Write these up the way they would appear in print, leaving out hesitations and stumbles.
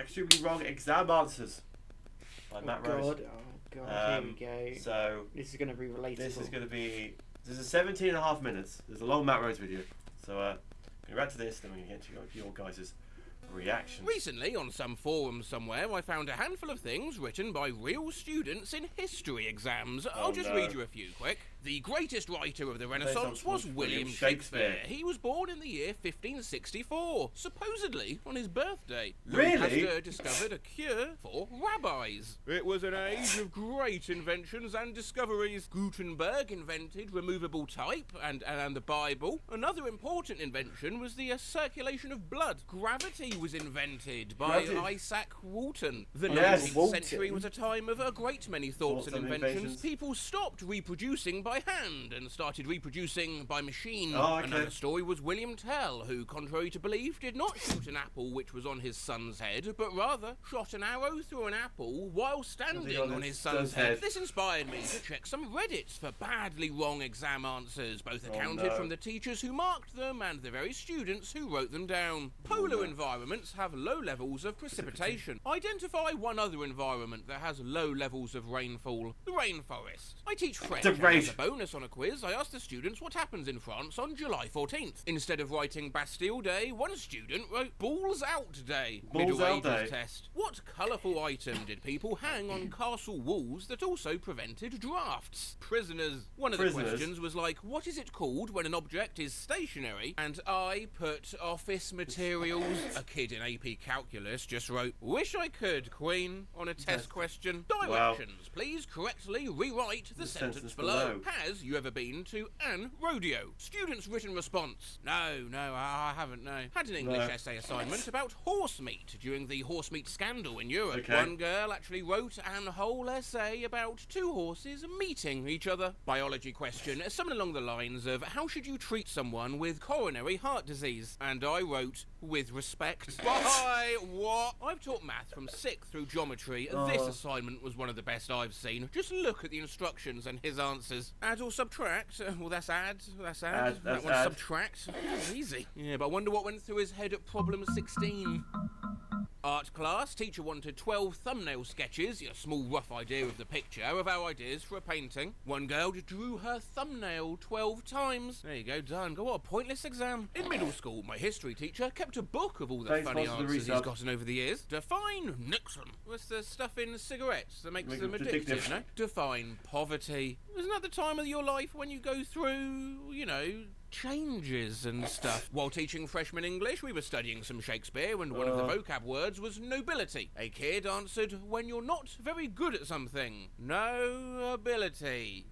extremely wrong exam answers by Matt Rose. Oh god, here we go. So this is going to be relatable. This is 17.5 minutes. There's a long Matt Rose video. So going to react to this, then we're going to get to your guys' reactions. Recently, on some forum somewhere, I found a handful of things written by real students in history exams. I'll just read you a few quick. The greatest writer of the Renaissance was William Shakespeare. He was born in the year 1564, supposedly on his birthday. Really? Louis Pasteur discovered a cure for rabbis. It was an age of great inventions and discoveries. Gutenberg invented removable type and the Bible. Another important invention was the circulation of blood. Gravity was invented by Isaac Newton. The 19th century was a time of a great many thoughts and inventions. People stopped reproducing by hand and started reproducing by machine. Another story was William Tell, who, contrary to belief, did not shoot an apple which was on his son's head, but rather shot an arrow through an apple while standing on his son's head. This inspired me to check some Reddits for badly wrong exam answers, both accounted from the teachers who marked them and the very students who wrote them down. Polar environments have low levels of precipitation. Identify one other environment that has low levels of rainfall. The rainforest. I teach French. As a bonus on a quiz, I asked the students what happens in France on July 14th. Instead of writing Bastille Day, one student wrote Balls Out Day. Middle Ages test. What colourful item did people hang on castle walls that also prevented drafts? Prisoners. One of the questions was like, what is it called when an object is stationary? And I put office materials. A kid in AP Calculus just wrote, wish I could, Queen, on a test question. Directions. Please correctly rewrite the sentence below. Has you ever been to an rodeo? Student's written response. No, I haven't, no. Had an English essay assignment about horse meat during the horse meat scandal in Europe. One girl actually wrote an whole essay about two horses meeting each other. Biology question, something along the lines of, how should you treat someone with coronary heart disease? And I wrote, with respect. Why? What? I've taught math from 6th through geometry. This assignment was one of the best I've seen. Just look at the instructions and his answers. Add or subtract? Well, that's add. That one's subtract. Easy. Yeah, but I wonder what went through his head at problem 16. Art class, teacher wanted 12 thumbnail sketches, a small rough idea of the picture, of our ideas for a painting. One girl drew her thumbnail 12 times. There you go, done. Go, what a pointless exam. In middle school, my history teacher kept a book of all the funny answers he's gotten over the years. Define Nixon. What's the stuff in cigarettes that makes them addictive, no? Define poverty. Isn't that the time of your life when you go through, changes and stuff? While teaching freshman English, we were studying some Shakespeare, and one of the vocab words was nobility. A kid answered, when you're not very good at something. No ability.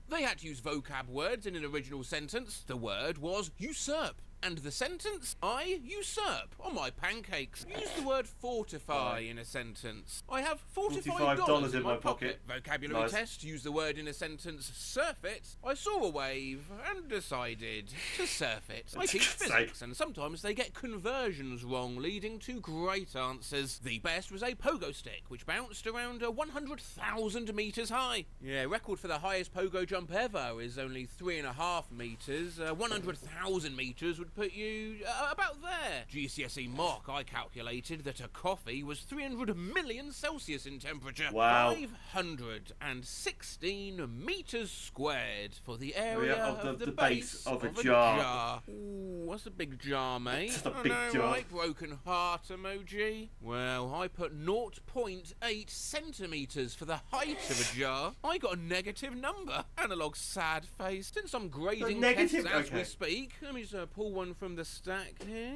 They had to use vocab words in an original sentence. The word was usurp. And the sentence, I usurp on my pancakes. Use the word fortify in a sentence. I have $45 in my pocket. Vocabulary test, use the word in a sentence, surf it. I saw a wave and decided to surf it. I teach physics, and sometimes they get conversions wrong, leading to great answers. The best was a pogo stick, which bounced around 100,000 metres high. Yeah, record for the highest pogo jump ever is only 3.5 metres. 100,000 metres would put you about there. GCSE mock, I calculated that a coffee was 300 million Celsius in temperature. Wow. 516 metres squared for the area of the base of a jar. Ooh, what's a big jar, mate? Just a big jar. Right, broken heart emoji. Well, I put 0.8 centimetres for the height of a jar. I got a negative number. Analog sad face. Since I'm grading tests as we speak, let me just pull one from the stack here.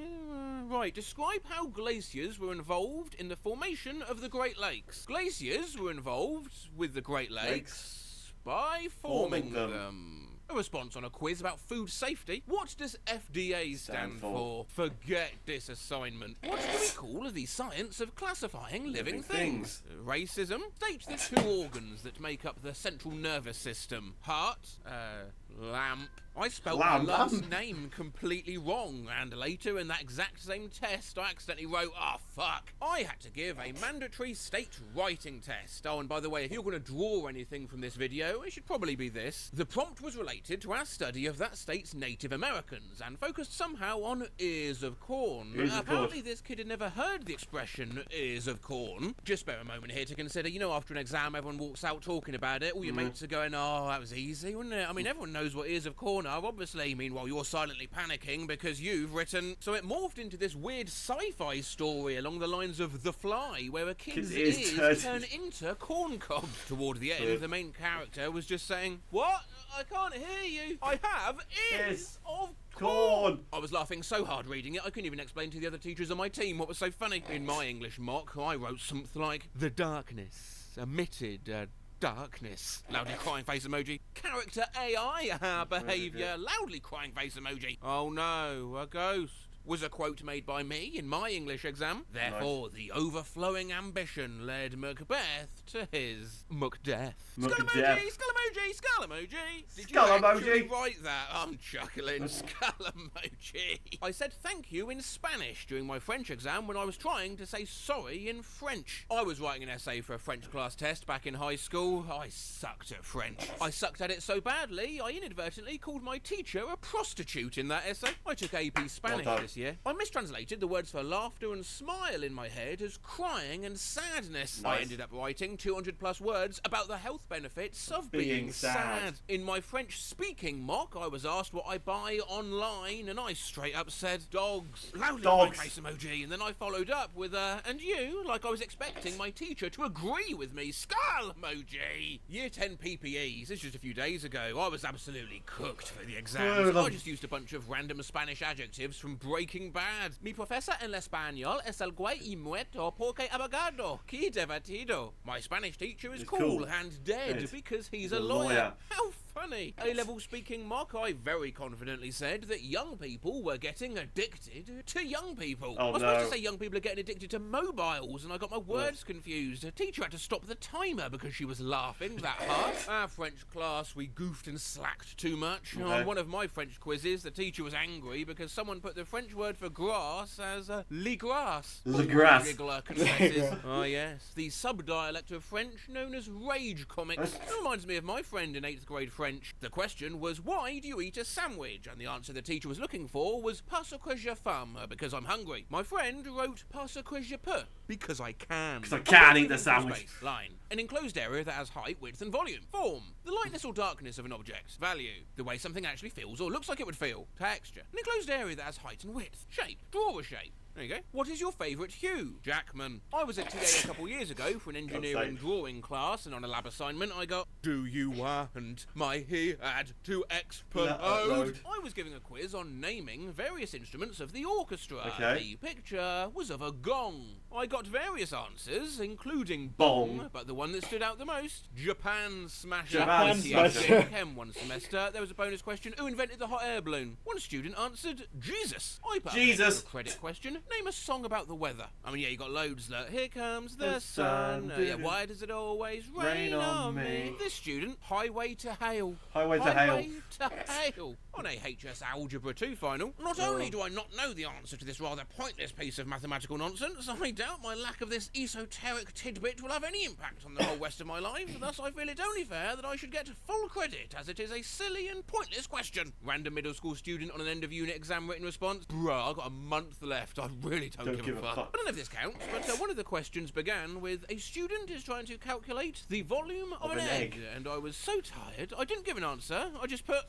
Right, describe how glaciers were involved in the formation of the Great Lakes. Glaciers were involved with the Great Lakes by forming them. A response on a quiz about food safety. What does FDA stand for? Forget this assignment. What do we call the science of classifying living things? Racism? State the two organs that make up the central nervous system. Heart, lamp. I spelled Lamp? my last name completely wrong, and later in that exact same test, I accidentally wrote, oh fuck. I had to give a mandatory state writing test. Oh, and by the way, if you're going to draw anything from this video, it should probably be this. The prompt was related to our study of that state's Native Americans, and focused somehow on ears of corn. Apparently this kid had never heard the expression ears of corn. Just bear a moment here to consider, you know, after an exam, everyone walks out talking about it, all your mates are going, oh, that was easy, wasn't it? I mean, everyone knows what ears of corn are, obviously. Meanwhile, you're silently panicking because you've written... So it morphed into this weird sci-fi story along the lines of The Fly, where a kid's ears turn into corn cobs. Toward the end, the main character was just saying, what? I can't hear you. I have ears of corn. I was laughing so hard reading it, I couldn't even explain to the other teachers on my team what was so funny. In my English mock, I wrote something like, the darkness emitted darkness. Loudly crying face emoji. Character AI behaviour. Loudly crying face emoji. Oh no, a ghost. Was a quote made by me in my English exam. Therefore, the overflowing ambition led Macbeth to his Macdeath. Skull emoji, skull emoji, skull emoji. Did you actually write that? I'm chuckling. Skull emoji. I said thank you in Spanish during my French exam when I was trying to say sorry in French. I was writing an essay for a French class test back in high school. I sucked at French. I sucked at it so badly, I inadvertently called my teacher a prostitute in that essay. I took AP Spanish this year. I mistranslated the words for laughter and smile in my head as crying and sadness. I ended up writing 200 plus words about the health benefits of being sad. In my French speaking mock, I was asked what I buy online, and I straight up said dogs. Loudly my face emoji, and then I followed up with and you, like I was expecting my teacher to agree with me. Skull emoji. Year 10 PPEs, this was just a few days ago. I was absolutely cooked for the exams. I just used a bunch of random Spanish adjectives from Breaking Bad. Mi profesor en español es el güey y muerto porque abogado. Que divertido. My Spanish teacher is cool and dead because he's a lawyer. How funny. A-level speaking mock, I very confidently said that young people were getting addicted to young people. I was supposed to say young people are getting addicted to mobiles, and I got my words confused. A teacher had to stop the timer because she was laughing that hard. Our French class, we goofed and slacked too much. On one of my French quizzes, the teacher was angry because someone put the French word for grass as le grass. Le grass. Giggler confesses. Oh yes, the sub-dialect of French known as rage comics. It reminds me of my friend in 8th grade French. The question was, why do you eat a sandwich? And the answer the teacher was looking for was parce que j'ai faim, because I'm hungry. My friend wrote parce que je peux, because I can. Because I can eat the sandwich. Line. An enclosed area that has height, width and volume. Form. The lightness or darkness of an object. Value. The way something actually feels or looks like it would feel. Texture. An enclosed area that has height and width. Shape. Draw a shape. There you go. What is your favourite hue? Jackman. I was at TA a couple years ago for an engineering drawing class, and on a lab assignment I got, do you want my head to explode? I was giving a quiz on naming various instruments of the orchestra. The picture was of a gong. I got various answers, including bong, but the one that stood out the most, Japan Smasher. Japan Smasher. Chem one semester, there was a bonus question, who invented the hot air balloon? One student answered, Jesus. I put a credit question, name a song about the weather. I mean, yeah, you got loads like, here comes the sun. Why does it always rain on me? This student, Highway to Hail. Highway to Hail. On a HS Algebra 2 final, not only do I not know the answer to this rather pointless piece of mathematical nonsense, I doubt my lack of this esoteric tidbit will have any impact on the whole rest of my life, thus I feel it only fair that I should get full credit, as it is a silly and pointless question. Random middle school student on an end of unit exam written response, bruh, I've got a month left, I really don't give a fuck. I don't know if this counts, but one of the questions began with, a student is trying to calculate the volume of an egg, and I was so tired, I didn't give an answer, I just put,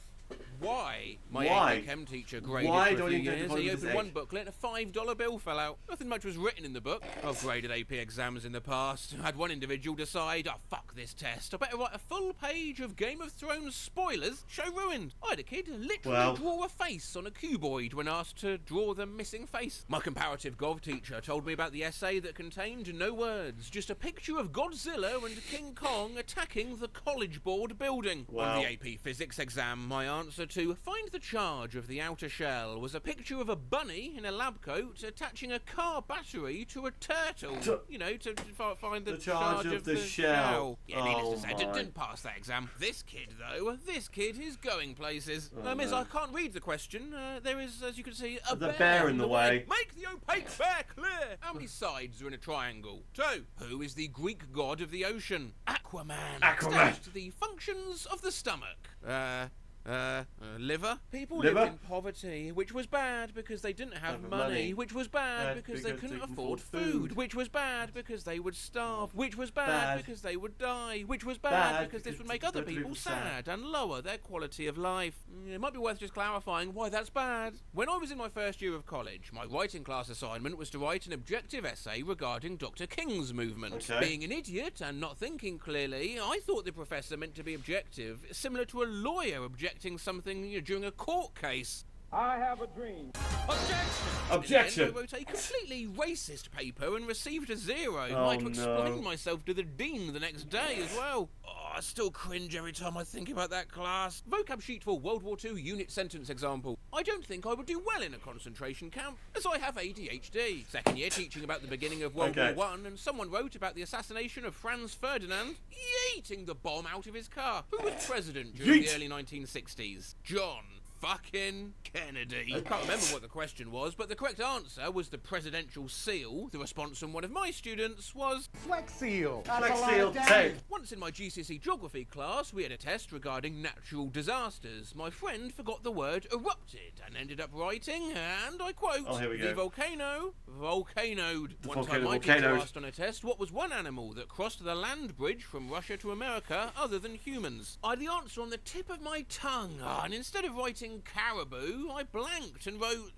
why? My AP Chem teacher graded for a few years. He opened one booklet and a $5 bill fell out. Nothing much was written in the book. I've graded AP exams in the past. I had one individual decide, oh fuck this test, I better write a full page of Game of Thrones spoilers. Show ruined. I had a kid literally draw a face on a cuboid when asked to draw the missing face. My comparative Gov teacher told me about the essay that contained no words, just a picture of Godzilla and King Kong attacking the College Board building. On the AP Physics exam, my answer to find the charge of the outer shell was a picture of a bunny in a lab coat attaching a car battery to a turtle. To find the charge of the shell. Yeah, needless to say, didn't pass that exam. This kid, though, is going places. Miss, I can't read the question. There is, as you can see, a bear in the way. Make the opaque bear clear. How many sides are in a triangle? 2. Who is the Greek god of the ocean? Aquaman. State the functions of the stomach. Liver. People lived in poverty, which was bad because they didn't have money, which was bad because they couldn't afford food, which was bad because they would starve, which was bad because they would die, which was bad because this would make other people sad and lower their quality of life. It might be worth just clarifying why that's bad. When I was in my first year of college, my writing class assignment was to write an objective essay regarding Dr. King's movement. Being an idiot and not thinking clearly, I thought the professor meant to be objective, similar to a lawyer objecting something during a court case. I have a dream. Objection! I wrote a completely racist paper and received a 0. I had to explain myself to the dean the next day as well. I still cringe every time I think about that class. Vocab sheet for World War II unit sentence example. I don't think I would do well in a concentration camp, as I have ADHD. Second year teaching about the beginning of World War I, and someone wrote about the assassination of Franz Ferdinand yeeting the bomb out of his car. Who was president during the early 1960s? John fucking Kennedy. I can't remember what the question was, but the correct answer was the presidential seal. The response from one of my students was Flex seal. Flex seal tape. Once in my GCSE geography class, we had a test regarding natural disasters. My friend forgot the word erupted and ended up writing, and I quote, the volcano volcanoed. One time my teacher asked on a test what was one animal that crossed the land bridge from Russia to America other than humans. I had the answer on the tip of my tongue, and instead of writing caribou, I blanked and wrote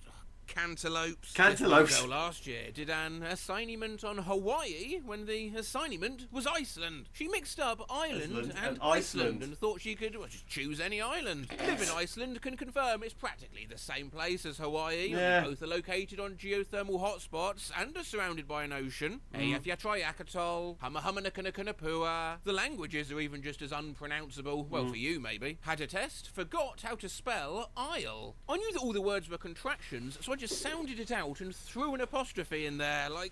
cantaloupes. Cantaloupes. This girl last year did an assignment on Hawaii when the assignment was Iceland. She mixed up Ireland and Iceland and thought she could just choose any island. Live in Iceland can confirm it's practically the same place as Hawaii. Both are located on geothermal hotspots and are surrounded by an ocean. Eyjafjallajökull, Hamahamanakanapua. The languages are even just as unpronounceable. Well, for you maybe. Had a test, forgot how to spell isle. I knew that all the words were contractions, so I just sounded it out and threw an apostrophe in there, like,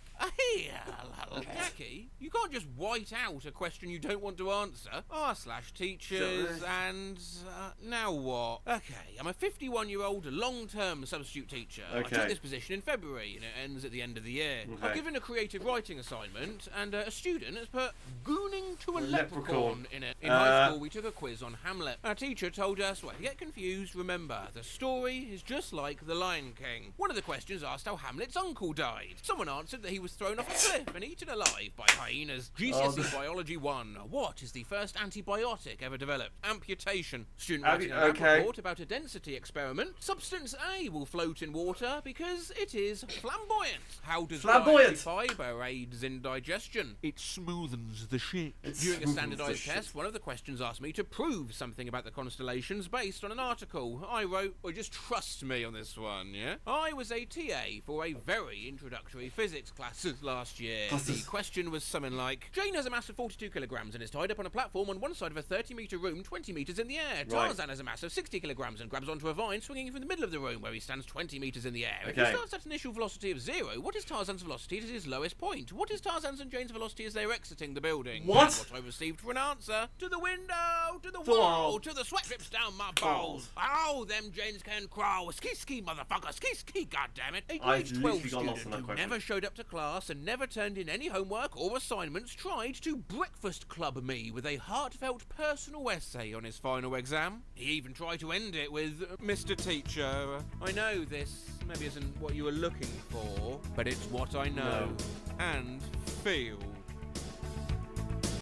Jackie, you can't just white out a question you don't want to answer. r/teachers and now what? Okay, I'm a 51-year-old long-term substitute teacher. I took this position in February and it ends at the end of the year. I've given a creative writing assignment and a student has put gooning to a leprechaun in it. In high school we took a quiz on Hamlet. Our teacher told us, well, if you get confused, remember, the story is just like The Lion King. One of the questions asked how Hamlet's uncle died. Someone answered that he was thrown off a cliff and eaten alive by hyenas. GCSE Biology 1. What is the first antibiotic ever developed? Amputation. Student writing a lab report about a density experiment. Substance A will float in water because it is flamboyant. How does dietary fibre aids in digestion? It smoothens the shit. During a standardised test, one of the questions asked me to prove something about the constellations based on an article. I wrote, well, just trust me on this one, yeah? I was a TA for a very introductory physics class last year. The question was something like, Jane has a mass of 42 kilograms and is tied up on a platform on one side of a 30-metre room 20 metres in the air. Tarzan has a mass of 60 kilograms and grabs onto a vine swinging from the middle of the room where he stands 20 metres in the air. If he starts at an initial velocity of 0, what is Tarzan's velocity at his lowest point? What is Tarzan's and Jane's velocity as they're exiting the building? What I received for an answer. To the window, to the wall, to the sweat drips down my balls. Oh, them Janes can crawl. Ski ski, motherfucker, ski ski, goddammit. A grade 12 student who never showed up to class and never turned in any homework or assignments tried to breakfast club me with a heartfelt personal essay on his final exam. He even tried to end it with, Mr. Teacher, I know this maybe isn't what you were looking for, but it's what I know and feel.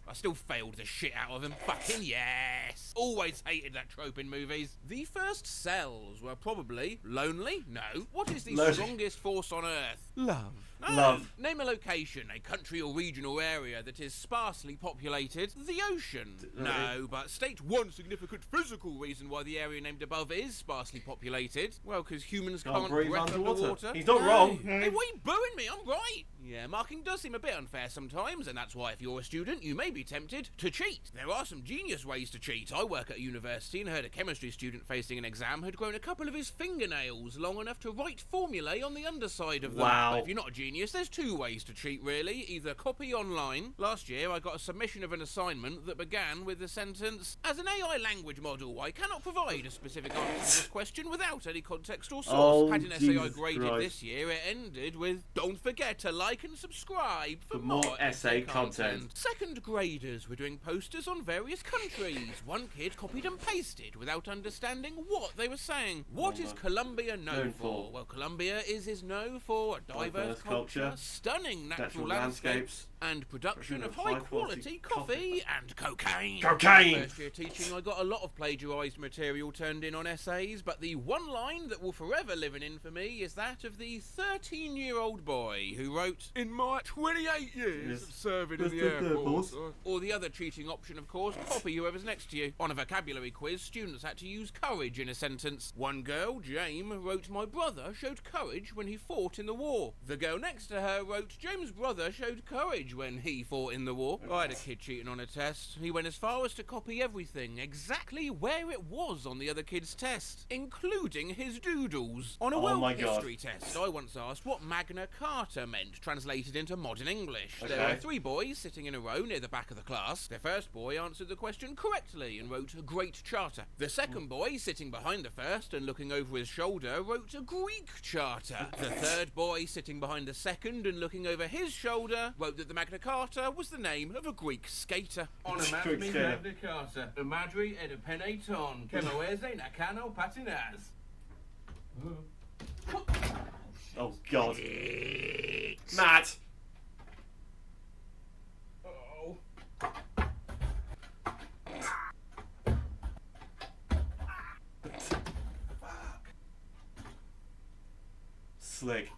I still failed the shit out of him. Fucking yes! Always hated that trope in movies. The first cells were probably lonely? No. What is the strongest force on Earth? Love. No. Love. Name a location, a country or region or area that is sparsely populated. The ocean. No, but state one significant physical reason why the area named above is sparsely populated. Well, because humans can't breathe breath underwater. He's not wrong. Hey, why are you booing me? I'm right. Yeah, marking does seem a bit unfair sometimes, and that's why if you're a student, you may be tempted to cheat. There are some genius ways to cheat. I work at a university and heard a chemistry student facing an exam had grown a couple of his fingernails long enough to write formulae on the underside of them. Wow. But if you're not a genius, there's two ways to cheat, really. Either copy online. Last year, I got a submission of an assignment that began with the sentence, "As an AI language model, I cannot provide a specific answer to this question without any context or source." Oh, Had an essay I Jesus graded Christ. this year, it ended with, "Don't forget to like and subscribe for more essay content." Second graders were doing posters on various countries. One kid copied and pasted without understanding what they were saying. What is Colombia known for? Well, Colombia is known for a diverse culture, stunning natural landscapes, and production of high-quality coffee and cocaine. Cocaine! First year teaching, I got a lot of plagiarised material turned in on essays, but the one line that will forever live in infamy is that of the 13-year-old boy who wrote, "In my 28 years of serving in the Air Force." Or the other cheating option, of course, copy whoever's next to you. On a vocabulary quiz, students had to use courage in a sentence. One girl, Jame, wrote, "My brother showed courage when he fought in the war." The girl next to her wrote, "James' brother showed courage when he fought in the war." I had a kid cheating on a test. He went as far as to copy everything exactly where it was on the other kid's test, including his doodles. On a world history test, I once asked what Magna Carta meant, translated into modern English. There were three boys sitting in a row near the back of the class. The first boy answered the question correctly and wrote a Great Charter. The second boy, sitting behind the first and looking over his shoulder, wrote a Greek Charter. The third boy, sitting behind the second and looking over his shoulder, wrote that the Magna Carta was the name of a Greek skater. On a Greek Magna Carta, a Madri ed a peneton, kemoese nakano patinas. Oh, God. Matt! Oh. Slick.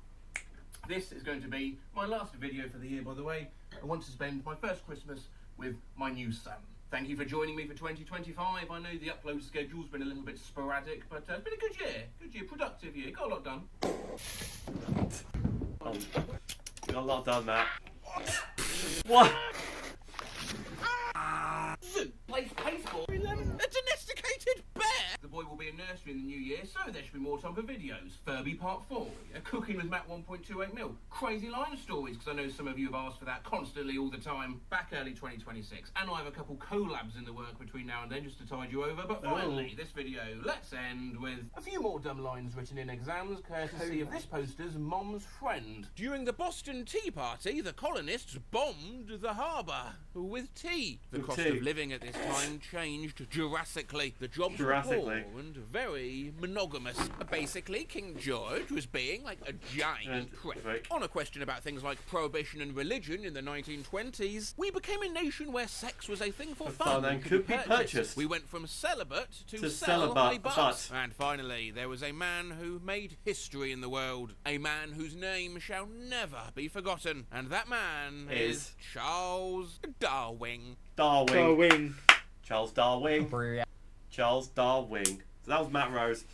This is going to be my last video for the year, by the way. I want to spend my first Christmas with my new son. Thank you for joining me for 2025. I know the upload schedule's been a little bit sporadic, but it's been a good year. Good year, productive year. Got a lot done. Got a lot done, Matt. What? Zoo plays baseball. A domesticated bear. The boy will be in nursery in the new year, so there should be more time for videos. Furby Part 4. Cooking with Matt 1.28 mil. Crazy line stories, because I know some of you have asked for that constantly all the time. Back early 2026. And I have a couple collabs in the work between now and then just to tide you over. But finally, this video, let's end with a few more dumb lines written in exams, courtesy of this poster's mom's friend. During the Boston Tea Party, the colonists bombed the harbour with tea. The cost of living at this time changed Jurassically. The jobs were poor and very monogamous. Basically, King George was being like a giant prick. On a question about things like prohibition and religion in the 1920s, we became a nation where sex was a thing for fun and could be purchased. We went from celibate to celibate. a butt. And finally, there was a man who made history in the world. A man whose name shall never be forgotten. And that man is Charles Darwin. Darwin. Charles Darwin. Charles Darwin. So that was Matt Rose.